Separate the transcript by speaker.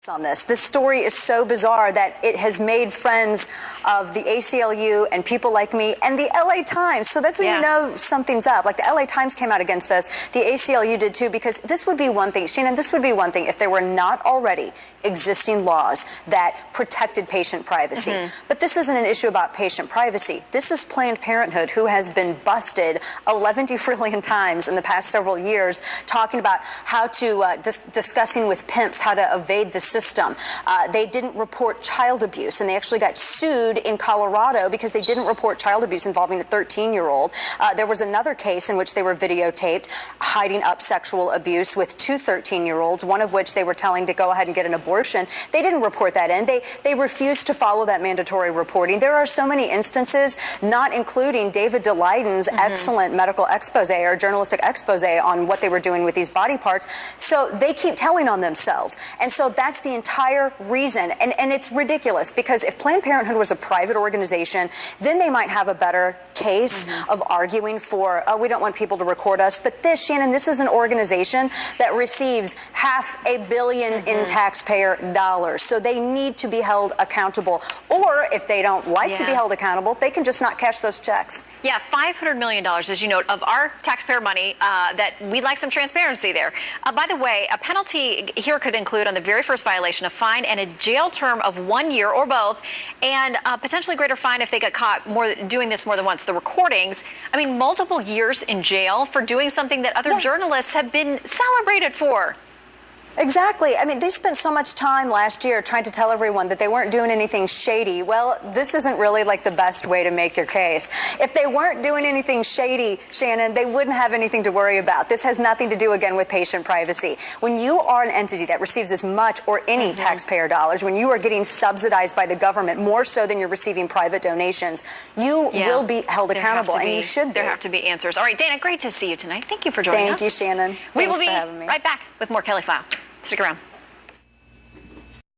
Speaker 1: On this. This story is so bizarre that it has made friends of the ACLU and people like me and the LA Times. So that's when you know something's up. Like the LA Times came out against this. The ACLU did too, because this would be one thing, Shannon, this would be one thing if there were not already existing laws that protected patient privacy. But this isn't an issue about patient privacy. This is Planned Parenthood, who has been busted 11 trillion times in the past several years, talking about how to, discussing with pimps how to evade the system. They didn't report child abuse, and they actually got sued in Colorado because they didn't report child abuse involving a 13-year-old. There was another case in which they were videotaped hiding up sexual abuse with two 13-year-olds, one of which they were telling to go ahead and get an abortion. They didn't report that in. They refused to follow that mandatory reporting. There are so many instances, not including David Daleidon's excellent medical expose or journalistic expose on what they were doing with these body parts. So they keep telling on themselves. And so that's the entire reason. And it's ridiculous, because if Planned Parenthood was a private organization, then they might have a better case of arguing for, oh, we don't want people to record us. But this, Shannon, this is an organization that receives $500 million in taxpayer dollars. So they need to be held accountable. Or if they don't like to be held accountable, they can just not cash those checks.
Speaker 2: Yeah, $500 million, as you note, of our taxpayer money, that we'd like some transparency there. By the way, a penalty here could include, on the very first violation, a fine and a jail term of 1 year or both, and potentially greater fine if they get caught doing this more than once. The recordings, I mean, multiple years in jail for doing something that other journalists have been celebrated for.
Speaker 1: Exactly. I mean, they spent so much time last year trying to tell everyone that they weren't doing anything shady. Well, this isn't really like the best way to make your case. If they weren't doing anything shady, Shannon, they wouldn't have anything to worry about. This has nothing to do, again, with patient privacy. When you are an entity that receives as much or any taxpayer dollars, when you are getting subsidized by the government more so than you're receiving private donations, you will be held accountable, and you should be.
Speaker 2: There have to be answers. All right, Dana, great to see you tonight. Thank you for joining us.
Speaker 1: Thank you, Shannon.
Speaker 2: We will be right back with more Kelly File. Stick around.